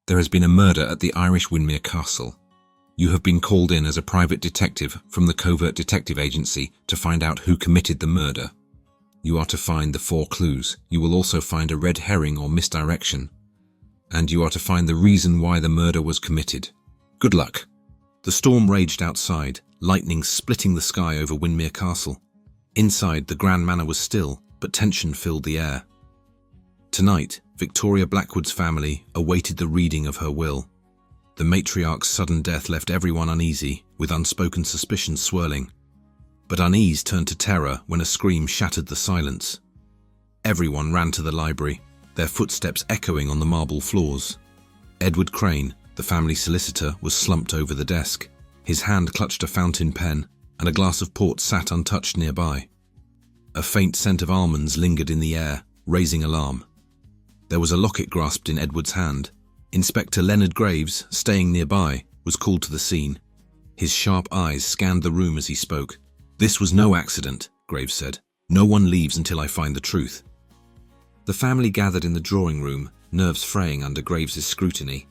There has been a murder at the Irish Windmere Castle. You have been called in as a private detective from the Covert Detective Agency to find out who committed the murder. You are to find the 4 clues. You will also find a red herring or misdirection. And you are to find the reason why the murder was committed. Good luck. The storm raged outside, lightning splitting the sky over Windmere Castle. Inside, the Grand Manor was still, but tension filled the air. Tonight, Victoria Blackwood's family awaited the reading of her will. The matriarch's sudden death left everyone uneasy, with unspoken suspicions swirling. But unease turned to terror when a scream shattered the silence. Everyone ran to the library, their footsteps echoing on the marble floors. Edward Crane, the family solicitor, was slumped over the desk. His hand clutched a fountain pen, and a glass of port sat untouched nearby. A faint scent of almonds lingered in the air, raising alarm. There was a locket grasped in Edward's hand. Inspector Leonard Graves, staying nearby, was called to the scene. His sharp eyes scanned the room as he spoke. "This was no accident," Graves said. "No one leaves until I find the truth." The family gathered in the drawing room, nerves fraying under Graves's scrutiny.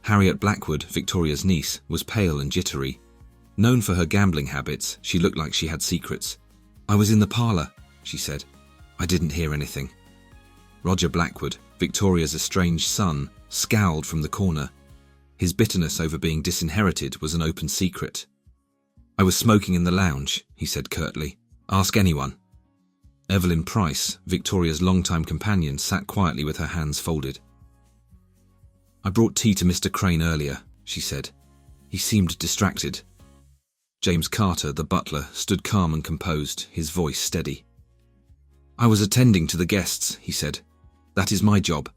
Harriet Blackwood, Victoria's niece, was pale and jittery. Known for her gambling habits, she looked like she had secrets. "I was in the parlour," she said. "I didn't hear anything." Roger Blackwood, Victoria's estranged son, scowled from the corner. His bitterness over being disinherited was an open secret. "I was smoking in the lounge," he said curtly. "Ask anyone." Evelyn Price, Victoria's longtime companion, sat quietly with her hands folded. "I brought tea to Mr. Crane earlier," she said. "He seemed distracted." James Carter, the butler, stood calm and composed, his voice steady. "I was attending to the guests," he said. "That is my job."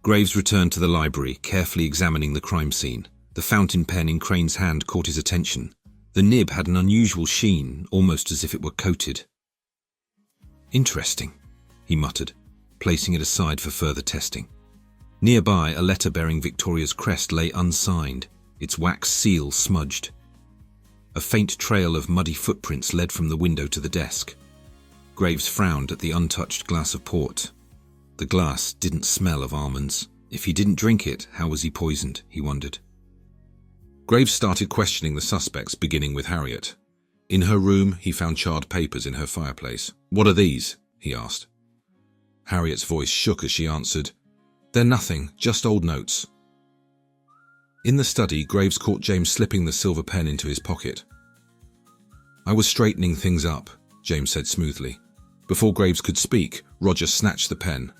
Graves returned to the library, carefully examining the crime scene. The fountain pen in Crane's hand caught his attention. The nib had an unusual sheen, almost as if it were coated. "Interesting," he muttered, placing it aside for further testing. Nearby, a letter bearing Victoria's crest lay unsigned, its wax seal smudged. A faint trail of muddy footprints led from the window to the desk. Graves frowned at the untouched glass of port. The glass didn't smell of almonds. If he didn't drink it, how was he poisoned, he wondered. Graves started questioning the suspects, beginning with Harriet. In her room, he found charred papers in her fireplace. "What are these?" he asked. Harriet's voice shook as she answered, "They're nothing, just old notes." In the study, Graves caught James slipping the silver pen into his pocket. "I was straightening things up," James said smoothly. Before Graves could speak, Roger snatched the pen.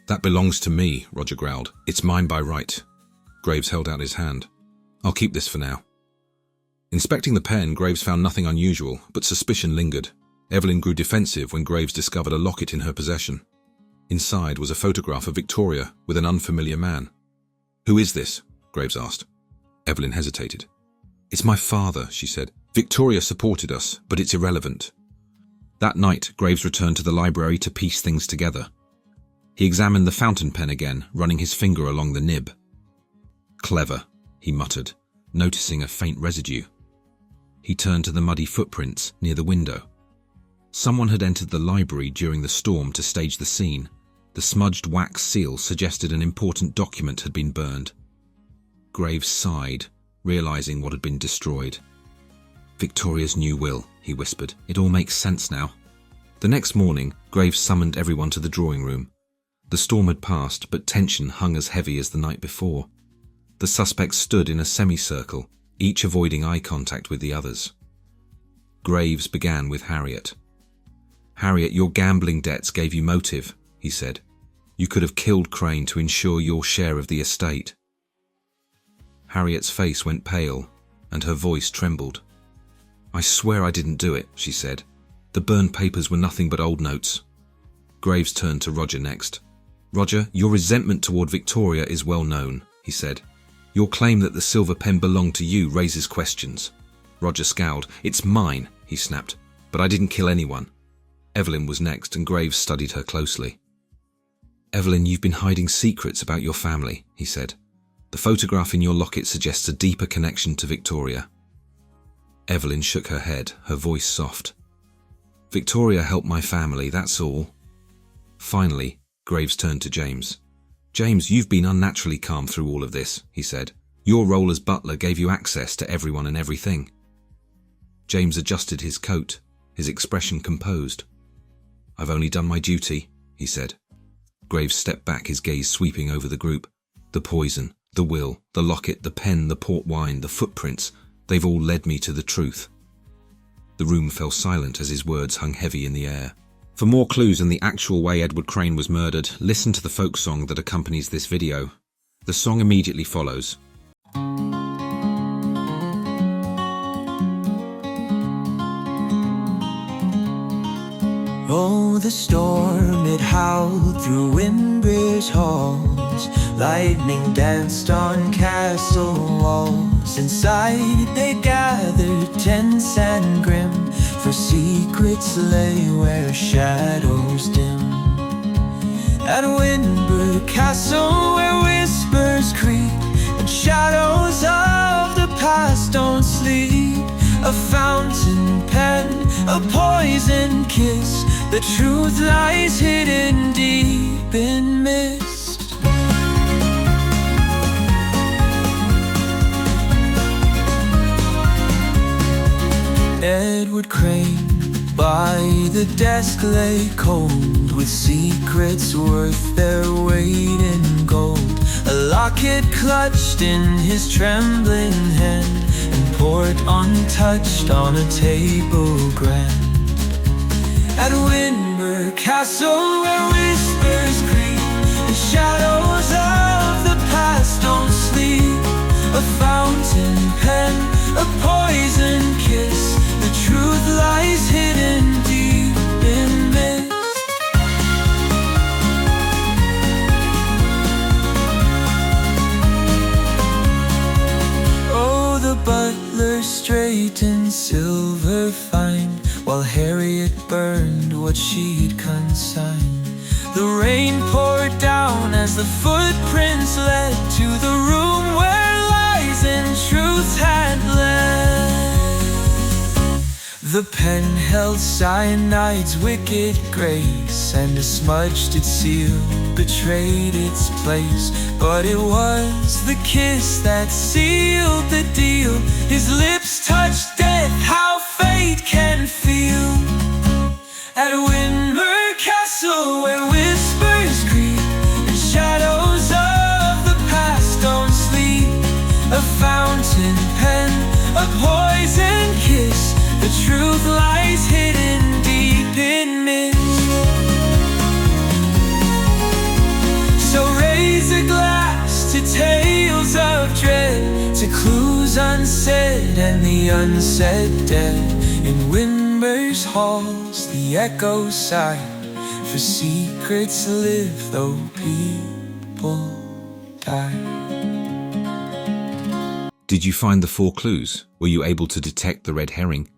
"That belongs to me," Roger growled. "It's mine by right." Graves held out his hand. "I'll keep this for now." Inspecting the pen, Graves found nothing unusual, but suspicion lingered. Evelyn grew defensive when Graves discovered a locket in her possession. Inside was a photograph of Victoria with an unfamiliar man. "Who is this?" Graves asked. Evelyn hesitated. "It's my father," she said. "Victoria supported us, but it's irrelevant." That night, Graves returned to the library to piece things together. He examined the fountain pen again, running his finger along the nib. "Clever," he muttered, noticing a faint residue. He turned to the muddy footprints near the window. Someone had entered the library during the storm to stage the scene. The smudged wax seal suggested an important document had been burned. Graves sighed, realizing what had been destroyed. "Victoria's new will," he whispered. "It all makes sense now." The next morning, Graves summoned everyone to the drawing room. The storm had passed, but tension hung as heavy as the night before. The suspects stood in a semicircle, each avoiding eye contact with the others. Graves began with Harriet. "Harriet, your gambling debts gave you motive," he said. "You could have killed Crane to ensure your share of the estate." Harriet's face went pale, and her voice trembled. "I swear I didn't do it," she said. "The burned papers were nothing but old notes." Graves turned to Roger next. "Roger, your resentment toward Victoria is well known," he said. "Your claim that the silver pen belonged to you raises questions." Roger scowled. "It's mine," he snapped. "But I didn't kill anyone." Evelyn was next, and Graves studied her closely. "Evelyn, you've been hiding secrets about your family," he said. "The photograph in your locket suggests a deeper connection to Victoria." Evelyn shook her head, her voice soft. "Victoria helped my family, that's all." Finally, Graves turned to James. "James, you've been unnaturally calm through all of this," he said. "Your role as butler gave you access to everyone and everything." James adjusted his coat, his expression composed. "I've only done my duty," he said. Graves stepped back, his gaze sweeping over the group. "The poison, the will, the locket, the pen, the port wine, the footprints, they've all led me to the truth." The room fell silent as his words hung heavy in the air. For more clues on the actual way Edward Crane was murdered, listen to the folk song that accompanies this video. The song immediately follows. Oh, the storm, it howled through Windmere's halls. Lightning danced on castle walls. Inside they gathered tense and grim, for secrets lay where shadows dim. At Windmere Castle, where whispers creep and shadows of the past don't sleep, a fountain pen, a poison kiss, the truth lies hidden deep in mist. Edward Crane by the desk lay cold, with secrets worth their weight in gold. A locket clutched in his trembling hand, and poured untouched on a table grand. At Windmere Castle, where whispers creep and shadows of the past don't sleep, a fountain pen, a poison kiss, the truth lies hidden deep in mist. Oh, the butler straightened silver fine, while Harriet burned what she'd consigned. The rain poured down as the footprints led to the room where lies and truth had led. The pen held cyanide's wicked grace, and a smudged seal betrayed its place. But it was the kiss that sealed the deal. His lips touched death, how fate can feel. At Windmere Castle, where whispers creep and shadows of the past don't sleep, a fountain pen, a poison kiss, the truth lies hidden deep in mist. So raise a glass to tales of dread, to clues unsaid and the unsaid dead. In Windmere's halls the echoes sigh, for secrets live though people die. Did you find the 4 clues? Were you able to detect the red herring?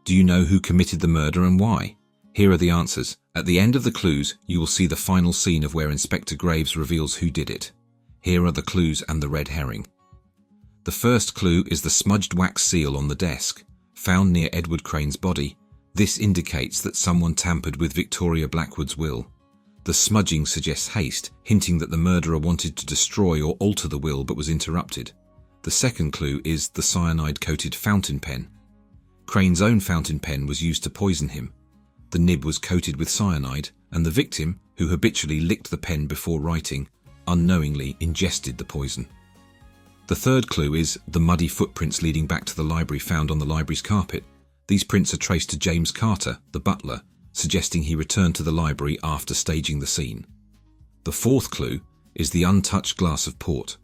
Do you know who committed the murder and why? Here are the answers. At the end of the clues, you will see the final scene of where Inspector Graves reveals who did it. Here are the clues and the red herring. The first clue is the smudged wax seal on the desk, found near Edward Crane's body. This indicates that someone tampered with Victoria Blackwood's will. The smudging suggests haste, hinting that the murderer wanted to destroy or alter the will but was interrupted. The second clue is the cyanide-coated fountain pen. Crane's own fountain pen was used to poison him. The nib was coated with cyanide, and the victim, who habitually licked the pen before writing, unknowingly ingested the poison. The third clue is the muddy footprints leading back to the library found on the library's carpet. These prints are traced to James Carter, the butler, suggesting he returned to the library after staging the scene. The fourth clue is the untouched glass of port.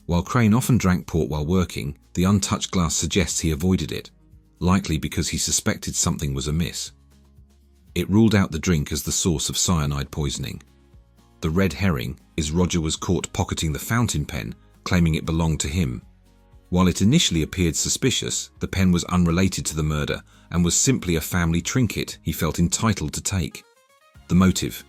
While Crane often drank port while working, the untouched glass suggests he avoided it, likely because he suspected something was amiss. It ruled out the drink as the source of cyanide poisoning. The red herring is Roger was caught pocketing the fountain pen, claiming it belonged to him. While it initially appeared suspicious, the pen was unrelated to the murder and was simply a family trinket he felt entitled to take. The motive.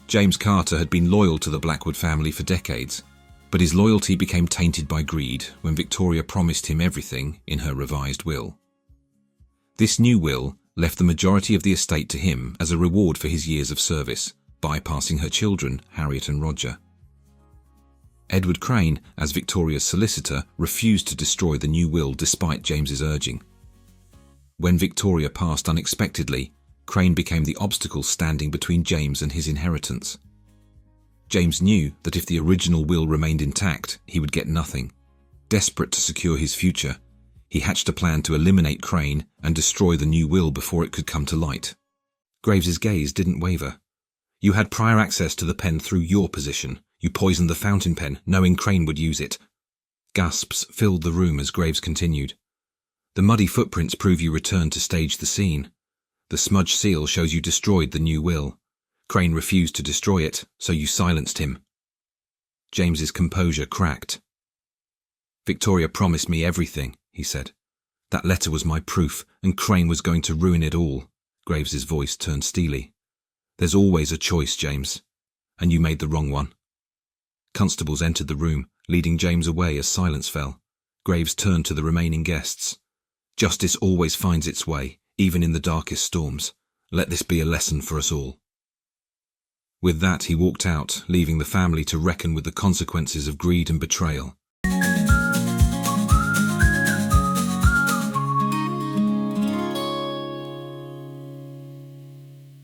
James Carter had been loyal to the Blackwood family for decades, but his loyalty became tainted by greed when Victoria promised him everything in her revised will. This new will left the majority of the estate to him as a reward for his years of service, bypassing her children, Harriet and Roger. Edward Crane, as Victoria's solicitor, refused to destroy the new will despite James's urging. When Victoria passed unexpectedly, Crane became the obstacle standing between James and his inheritance. James knew that if the original will remained intact, he would get nothing. Desperate to secure his future, he hatched a plan to eliminate Crane and destroy the new will before it could come to light. Graves's gaze didn't waver. You had prior access to the pen through your position. You poisoned the fountain pen, knowing Crane would use it. Gasps filled the room as Graves continued. The muddy footprints prove you returned to stage the scene. The smudged seal shows you destroyed the new will. Crane refused to destroy it, so you silenced him. James's composure cracked. Victoria promised me everything, he said. That letter was my proof, and Crane was going to ruin it all. Graves's voice turned steely. There's always a choice, James, and you made the wrong one. Constables entered the room, leading James away as silence fell. Graves turned to the remaining guests. Justice always finds its way, even in the darkest storms. Let this be a lesson for us all. With that, he walked out, leaving the family to reckon with the consequences of greed and betrayal.